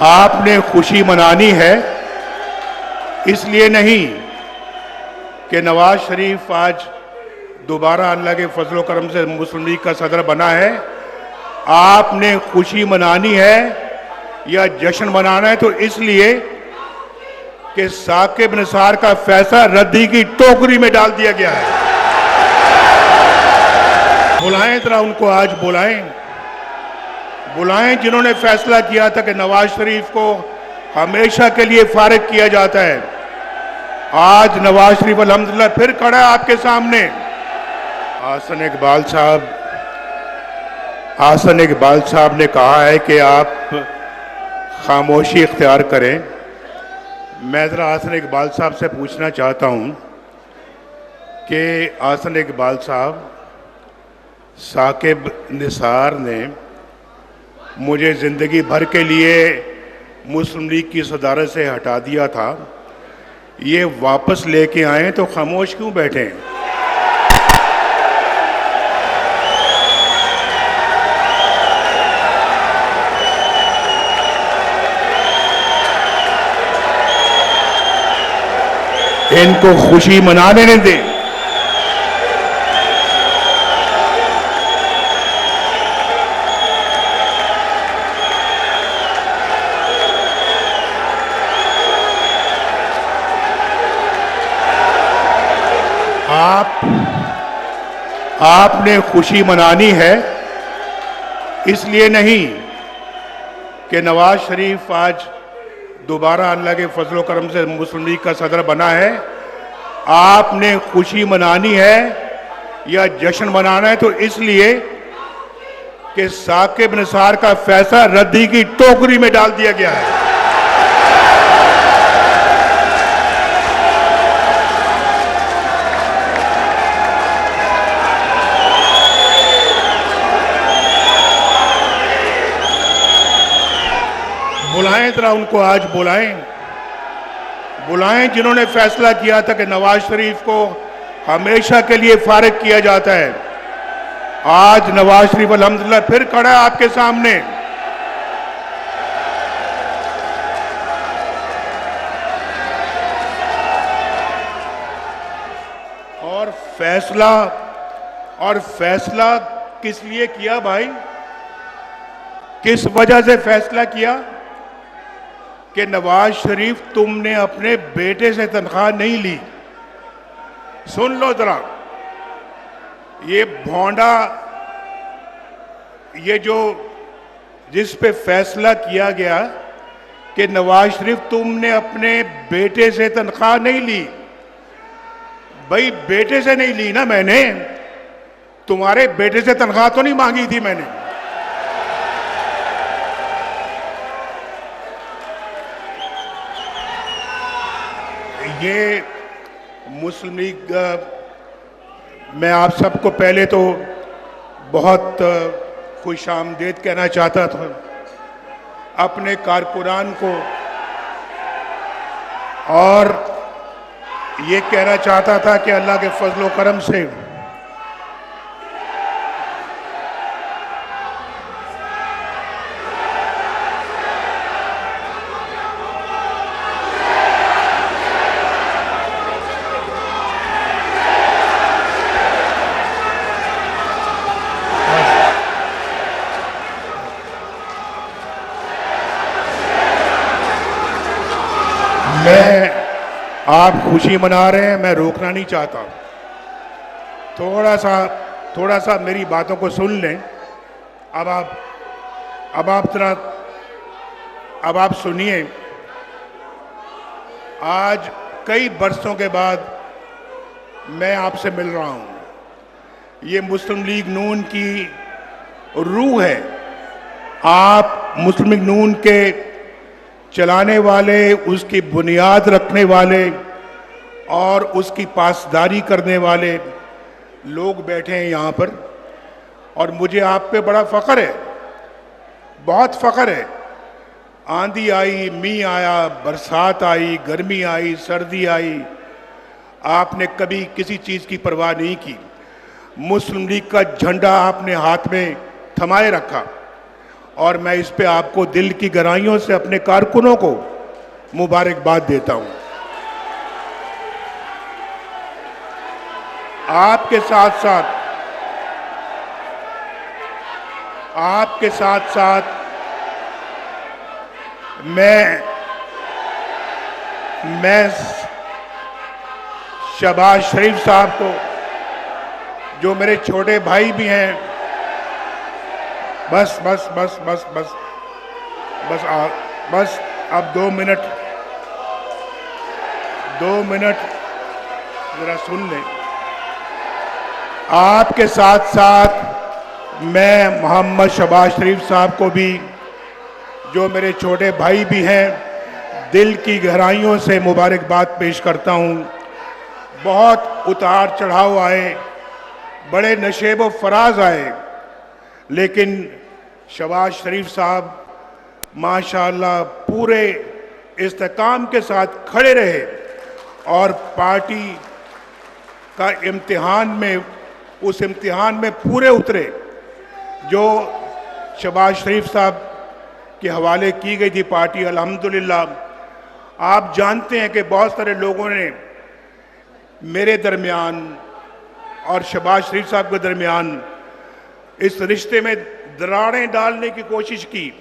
आपने खुशी मनानी है, इसलिए नहीं कि नवाज शरीफ आज दोबारा अल्लाह के फजल करम से मुस्लिम लीग का सदर बना है। आपने खुशी मनानी है या जश्न मनाना है तो इसलिए कि साकिब निसार का फैसला रद्दी की टोकरी में डाल दिया गया है। बुलाएं जरा उनको, आज बुलाएं जिन्होंने फैसला किया था कि नवाज शरीफ को हमेशा के लिए फारिग किया जाता है। आज नवाज शरीफ अल्हम्दुलिल्लाह फिर खड़ा है आपके सामने। हसन इकबाल साहब ने कहा है कि आप खामोशी इख्तियार करें। मैं ज़रा हसन इकबाल साहब से पूछना चाहता हूं कि हसन इकबाल साहब, साकिब निसार ने मुझे ज़िंदगी भर के लिए मुस्लिम लीग की सदारत से हटा दिया था, ये वापस लेके आए तो खामोश क्यों बैठे हैं? इनको खुशी मनाने नहीं दें। आपने खुशी मनानी है, इसलिए नहीं कि नवाज शरीफ आज दोबारा अल्लाह के फजल करम से मुस्लिम लीग का सदर बना है। आपने खुशी मनानी है या जश्न मनाना है तो इसलिए कि साकिब निसार का फैसला रद्दी की टोकरी में डाल दिया गया है। बुलाएं जरा उनको, आज बुलाएं जिन्होंने फैसला किया था कि नवाज शरीफ को हमेशा के लिए फारिग किया जाता है। आज नवाज शरीफ अल्हम्दुलिल्लाह फिर खड़ा है आपके सामने। और फैसला किस लिए किया भाई? किस वजह से फैसला किया कि नवाज शरीफ, तुमने अपने बेटे से तनख्वाह नहीं ली। सुन लो जरा, ये भोंडा, ये जो जिस पे फैसला किया गया कि नवाज शरीफ तुमने अपने बेटे से तनख्वाह नहीं ली। भाई बेटे से नहीं ली ना मैंने, तुम्हारे बेटे से तनख्वाह तो नहीं मांगी थी मैंने। ये मुस्लिम लीग, मैं आप सबको पहले तो बहुत खुशामदीद कहना चाहता था, अपने कारकुनान को, और ये कहना चाहता था कि अल्लाह के फजल करम से आप खुशी मना रहे हैं, मैं रोकना नहीं चाहता। थोड़ा सा मेरी बातों को सुन लें। अब आप सुनिए। आज कई बरसों के बाद मैं आपसे मिल रहा हूं। ये मुस्लिम लीग नून की रूह है। आप मुस्लिम लीग नून के चलाने वाले, उसकी बुनियाद रखने वाले और उसकी पासदारी करने वाले लोग बैठे हैं यहाँ पर, और मुझे आप पे बड़ा फ़ख्र है, बहुत फ़ख्र है। आंधी आई, मींह आया, बरसात आई, गर्मी आई, सर्दी आई, आपने कभी किसी चीज़ की परवाह नहीं की। मुस्लिम लीग का झंडा आपने हाथ में थमाए रखा और मैं इस पे आपको दिल की गहराइयों से अपने कारकुनों को मुबारकबाद देता हूं। आपके साथ साथ मैं शहबाज शरीफ साहब को, जो मेरे छोटे भाई भी हैं, बस अब 2 मिनट जरा सुन लें। आपके साथ साथ मैं मोहम्मद शहबाज शरीफ साहब को भी, जो मेरे छोटे भाई भी हैं, दिल की गहराइयों से मुबारकबाद पेश करता हूं। बहुत उतार चढ़ाव आए, बड़े नशेब व फराज आए, लेकिन शहबाज शरीफ साहब माशाअल्लाह पूरे इस्तेकाम के साथ खड़े रहे और पार्टी का उस इम्तिहान में पूरे उतरे जो शहबाज शरीफ साहब के हवाले की गई थी पार्टी। अल्हम्दुलिल्लाह आप जानते हैं कि बहुत सारे लोगों ने मेरे दरमियान और शहबाज शरीफ साहब के दरमियान इस रिश्ते में दरारें डालने की कोशिश की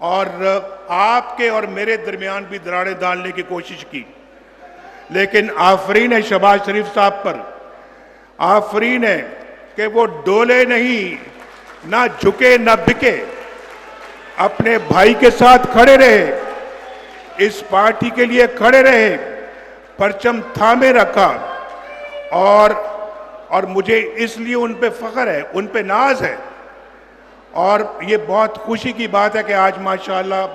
और आपके और मेरे दरमियान भी दरारें डालने की कोशिश की, लेकिन आफरीन है शहबाज शरीफ साहब पर, आफरीन है कि वो डोले नहीं, ना झुके ना बिके, अपने भाई के साथ खड़े रहे, इस पार्टी के लिए खड़े रहे, परचम थामे रखा। और मुझे इसलिए उन पे फख्र है, उन पे नाज है और ये बहुत खुशी की बात है कि आज माशाअल्लाह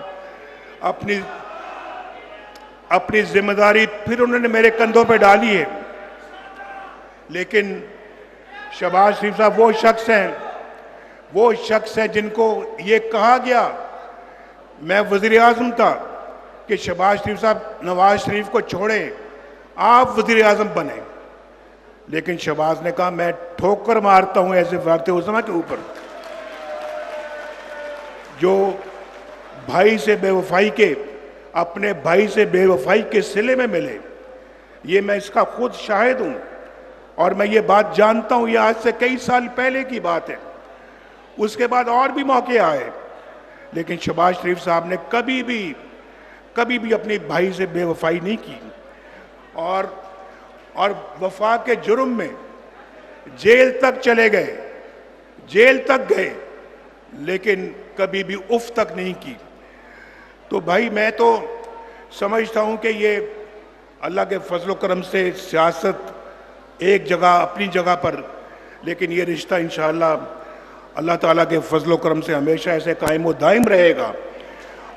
अपनी जिम्मेदारी फिर उन्होंने मेरे कंधों पे डाली है। लेकिन शहबाज शरीफ साहब वो शख्स हैं जिनको ये कहा गया, मैं वज़ीर आज़म था, कि शहबाज शरीफ साहब नवाज शरीफ को छोड़े, आप वज़ीर आज़म बने, लेकिन शहबाज ने कहा मैं ठोकर मारता हूं ऐसे वारते उस्मा के ऊपर जो भाई से बेवफाई के, अपने भाई से बेवफाई के सिले में मिले। ये मैं इसका खुद शाहिद हूं और मैं ये बात जानता हूं, ये आज से कई साल पहले की बात है। उसके बाद और भी मौके आए, लेकिन शहबाज शरीफ साहब ने कभी भी अपने भाई से बेवफाई नहीं की और वफा के जुर्म में जेल तक चले गए, जेल तक गए, लेकिन कभी भी उफ तक नहीं की। तो भाई मैं तो समझता हूं कि ये अल्लाह के फजल करम से सियासत एक जगह अपनी जगह पर, लेकिन ये रिश्ता इंशाअल्लाह अल्लाह ताला के फजल करम से हमेशा ऐसे कायम व दायम रहेगा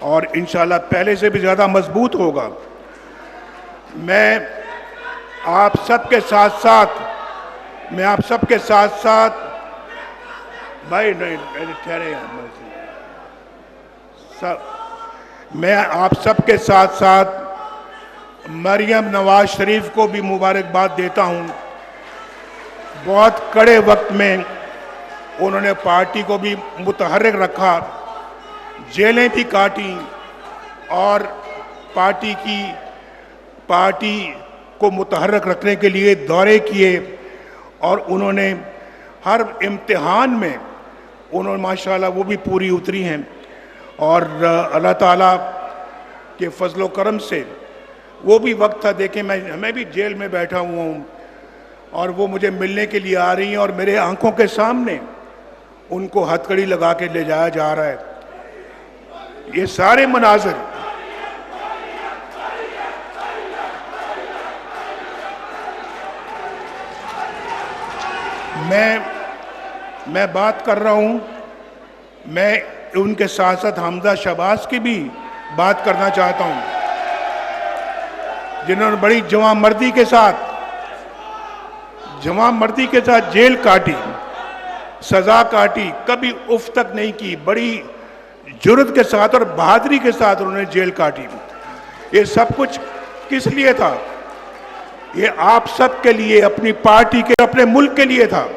और इंशाअल्लाह पहले से भी ज़्यादा मजबूत होगा। मैं आप सबके साथ भाई नहीं ठहरे, मैं आप सबके साथ मरियम नवाज शरीफ को भी मुबारकबाद देता हूं। बहुत कड़े वक्त में उन्होंने पार्टी को भी मुतहर्रिक रखा, जेलें भी काटी और पार्टी को मुतहर्रिक रखने के लिए दौरे किए और उन्होंने हर इम्तिहान में उन्होंने माशाल्लाह वो भी पूरी उतरी हैं और अल्लाह ताला के फजलो करम से वो भी वक्त था, देखें मैं भी जेल में बैठा हुआ हूँ और वो मुझे मिलने के लिए आ रही हैं और मेरे आंखों के सामने उनको हथकड़ी लगा के ले जाया जा रहा है। ये सारे मनाज़िर मैं बात कर रहा हूं, मैं उनके साथ साथ हमजा शहबाज की भी बात करना चाहता हूं, जिन्होंने बड़ी जवामर्दी के साथ जेल काटी, सजा काटी, कभी उफ तक नहीं की, बड़ी जुर्रत के साथ और बहादुरी के साथ उन्होंने जेल काटी। ये सब कुछ किस लिए था? ये आप सब के लिए, अपनी पार्टी के, अपने मुल्क के लिए था।